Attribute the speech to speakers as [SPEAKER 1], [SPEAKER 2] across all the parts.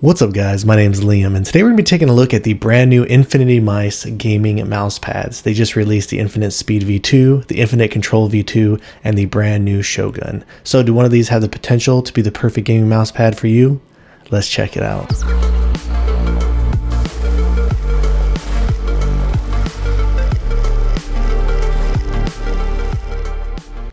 [SPEAKER 1] What's up guys, my name is Liam and today we're going to be taking a look at the brand new InfinityMice gaming mouse pads. They just released the Infinite Speed V2, the Infinite Control V2, and the brand new Shogun. So do one of these have the potential to be the perfect gaming mouse pad for you? Let's check it out.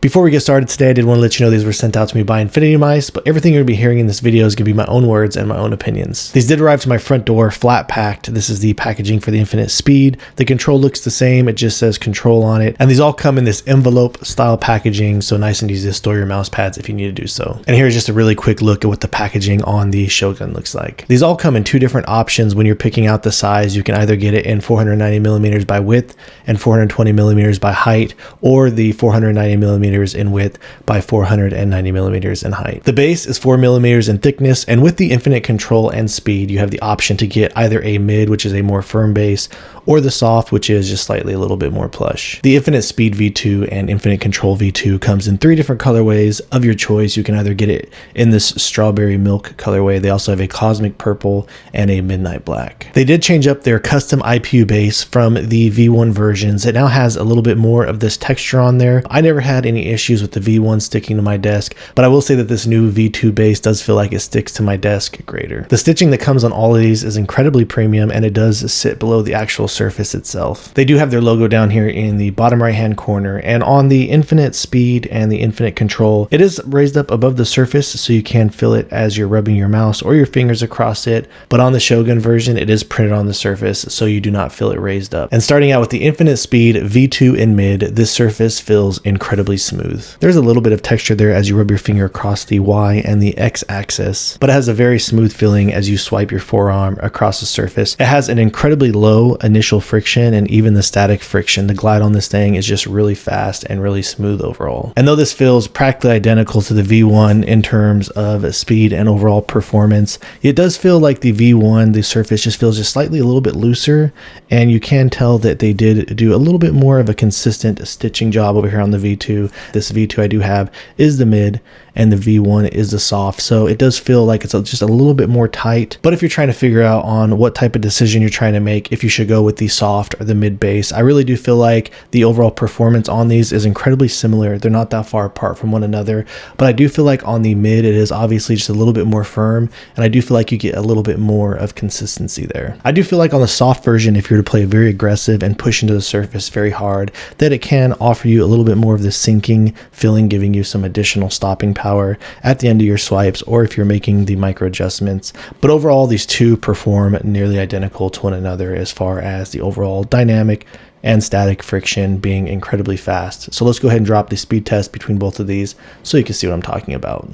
[SPEAKER 1] Before we get started today, I did want to let you know these were sent out to me by InfinityMice, but everything you're going to be hearing in this video is going to be my own words and my own opinions. These did arrive to my front door flat packed. This is the packaging for the Infinite Speed. The control looks the same. It just says control on it. And these all come in this envelope style packaging, so nice and easy to store your mouse pads if you need to do so. And here's just a really quick look at what the packaging on the Shogun looks like. These all come in two different options when you're picking out the size. You can either get it in 490mm by width and 420mm by height, or the 490mm in width by 490mm in height. The base is 4mm in thickness, and with the Infinite Control and Speed, you have the option to get either a mid, which is a more firm base, or the soft, which is just slightly a little bit more plush. The Infinite Speed V2 and Infinite Control V2 comes in three different colorways of your choice. You can either get it in this strawberry milk colorway. They also have a cosmic purple and a midnight black. They did change up their custom IPU base from the V1 versions. It now has a little bit more of this texture on there. I never had any issues with the V1 sticking to my desk, but I will say that this new V2 base does feel like it sticks to my desk greater. The stitching that comes on all of these is incredibly premium, and it does sit below the actual surface itself. They do have their logo down here in the bottom right hand corner, and on the Infinite Speed and the Infinite Control, it is raised up above the surface so you can feel it as you're rubbing your mouse or your fingers across it, but on the Shogun version it is printed on the surface so you do not feel it raised up. And starting out with the Infinite Speed V2 in mid, this surface feels incredibly smooth. There's a little bit of texture there as you rub your finger across the Y and the X axis, but it has a very smooth feeling as you swipe your forearm across the surface. It has an incredibly low initial friction, and even the static friction, the glide on this thing is just really fast and really smooth overall. And though this feels practically identical to the V1 in terms of speed and overall performance, it does feel like the V1, the surface just feels just slightly a little bit looser, and you can tell that they did do a little bit more of a consistent stitching job over here on the V2. This V2 I do have is the mid, and the V1 is the soft, so it does feel like it's just a little bit more tight. But if you're trying to figure out on what type of decision you're trying to make, if you should go with the soft or the mid base, I really do feel like the overall performance on these is incredibly similar. They're not that far apart from one another, but I do feel like on the mid it is obviously just a little bit more firm, and I do feel like you get a little bit more of consistency there. I do feel like on the soft version, if you're to play very aggressive and push into the surface very hard, that it can offer you a little bit more of the sinking feeling, giving you some additional stopping power at the end of your swipes, or if you're making the micro adjustments. But overall, these two perform nearly identical to one another as far as the overall dynamic and static friction being incredibly fast. So let's go ahead and drop the speed test between both of these so you can see what I'm talking about.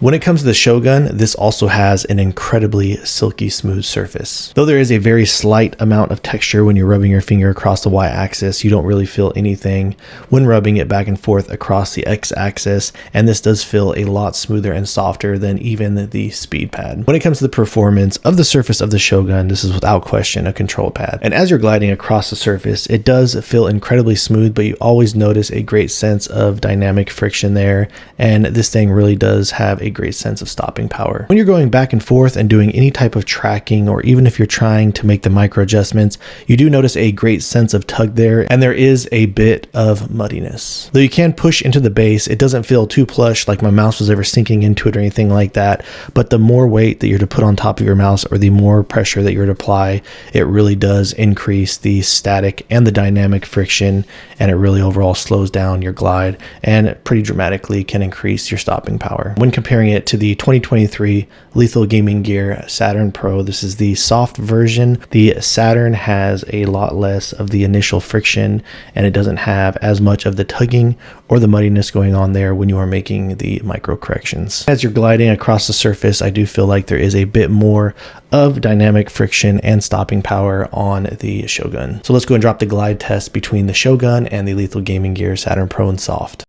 [SPEAKER 1] When it comes to the Shogun, this also has an incredibly silky smooth surface. Though there is a very slight amount of texture when you're rubbing your finger across the Y-axis, you don't really feel anything when rubbing it back and forth across the X-axis, and this does feel a lot smoother and softer than even the Speed pad. When it comes to the performance of the surface of the Shogun, this is without question a control pad. And as you're gliding across the surface, it does feel incredibly smooth, but you always notice a great sense of dynamic friction there, and this thing really does have a great sense of stopping power. When you're going back and forth and doing any type of tracking, or even if you're trying to make the micro adjustments, you do notice a great sense of tug there, and there is a bit of muddiness. Though you can push into the base, it doesn't feel too plush like my mouse was ever sinking into it or anything like that, but the more weight that you're to put on top of your mouse, or the more pressure that you're to apply, it really does increase the static and the dynamic friction, and it really overall slows down your glide and pretty dramatically can increase your stopping power. When comparing it to the 2023 Lethal Gaming Gear Saturn Pro, this is the soft version. The Saturn has a lot less of the initial friction, and it doesn't have as much of the tugging or the muddiness going on there when you are making the micro corrections. As you're gliding across the surface, I do feel like there is a bit more of dynamic friction and stopping power on the Shogun. So let's go and drop the glide test between the Shogun and the Lethal Gaming Gear Saturn Pro in soft.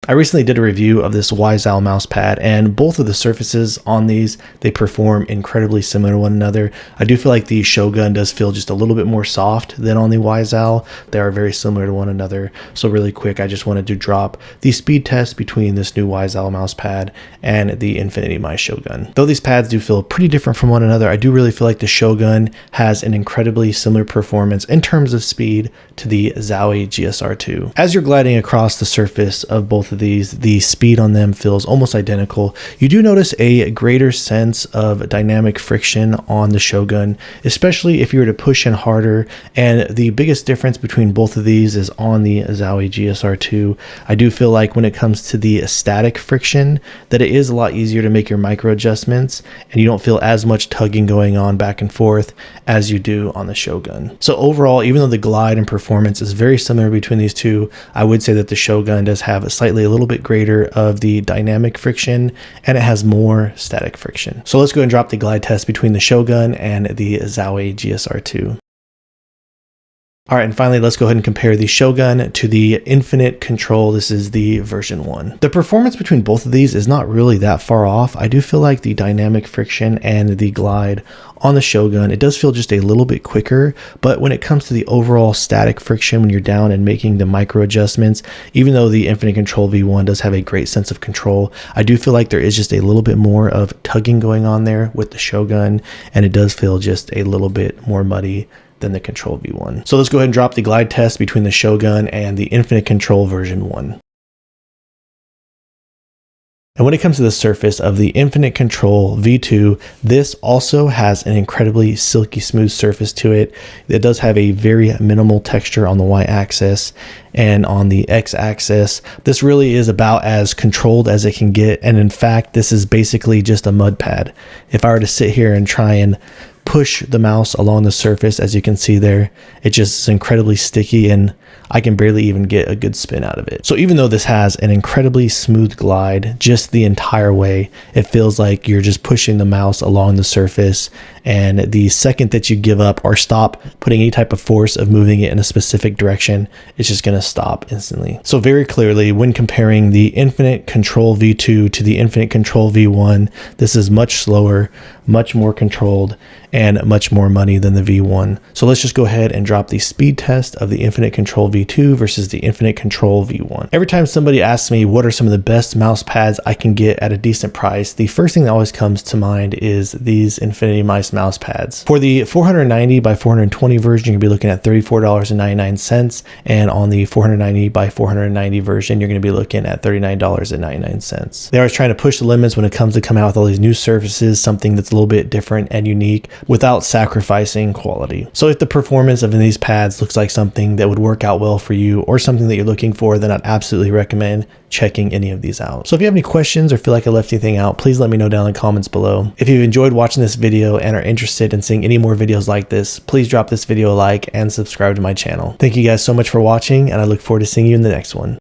[SPEAKER 1] I recently did a review of this Waizowl mouse pad, and both of the surfaces on these, they perform incredibly similar to one another. I do feel like the Shogun does feel just a little bit more soft than on the Waizowl. They are very similar to one another. So really quick, I just wanted to drop the speed test between this new Waizowl mouse pad and the InfinityMice Shogun. Though these pads do feel pretty different from one another, I do really feel like the Shogun has an incredibly similar performance in terms of speed to the Zowie G-SR 2. As you're gliding across the surface of both of these, the speed on them feels almost identical. You do notice a greater sense of dynamic friction on the Shogun, especially if you were to push in harder. And the biggest difference between both of these is on the Zowie G-SR 2. I do feel like when it comes to the static friction, that it is a lot easier to make your micro adjustments, and you don't feel as much tugging going on back and forth as you do on the Shogun. So overall, even though the glide and performance is very similar between these two, I would say that the Shogun does have a little bit greater of the dynamic friction, and it has more static friction. So let's go and drop the glide test between the Shogun and the Zowie G-SR 2. All right, and finally, let's go ahead and compare the Shogun to the Infinite Control. This is the version 1. The performance between both of these is not really that far off. I do feel like the dynamic friction and the glide on the Shogun, it does feel just a little bit quicker, but when it comes to the overall static friction when you're down and making the micro adjustments, even though the Infinite Control V1 does have a great sense of control, I do feel like there is just a little bit more of tugging going on there with the Shogun, and it does feel just a little bit more muddy than the Control V1. So let's go ahead and drop the glide test between the Shogun and the Infinite Control version 1. And when it comes to the surface of the Infinite Control V2, this also has an incredibly silky smooth surface to it. It does have a very minimal texture on the y-axis, and on the x-axis, this really is about as controlled as it can get. And in fact, this is basically just a mud pad. If I were to sit here and try and push the mouse along the surface, as you can see there, it just is incredibly sticky, and I can barely even get a good spin out of it. So even though this has an incredibly smooth glide just the entire way, it feels like you're just pushing the mouse along the surface, and the second that you give up or stop putting any type of force of moving it in a specific direction, it's just going to stop instantly. So very clearly, when comparing the Infinite Control V2 to the Infinite Control V1, this is much slower, much more controlled, and much more money than the V1. So let's just go ahead and drop the speed test of the Infinite Control V2 versus the Infinite Control V1. Every time somebody asks me what are some of the best mouse pads I can get at a decent price, the first thing that always comes to mind is these InfinityMice mouse pads. For the 490 by 420 version, you're gonna be looking at $34.99, and on the 490 by 490 version, you're gonna be looking at $39.99. They're always trying to push the limits when it comes to come out with all these new surfaces, something that's a little bit different and unique without sacrificing quality. So if the performance of these pads looks like something that would work out well for you, or something that you're looking for, then I'd absolutely recommend checking any of these out. So if you have any questions or feel like I left anything out, please let me know down in the comments below. If you've enjoyed watching this video and are interested in seeing any more videos like this, please drop this video a like and subscribe to my channel. Thank you guys so much for watching, and I look forward to seeing you in the next one.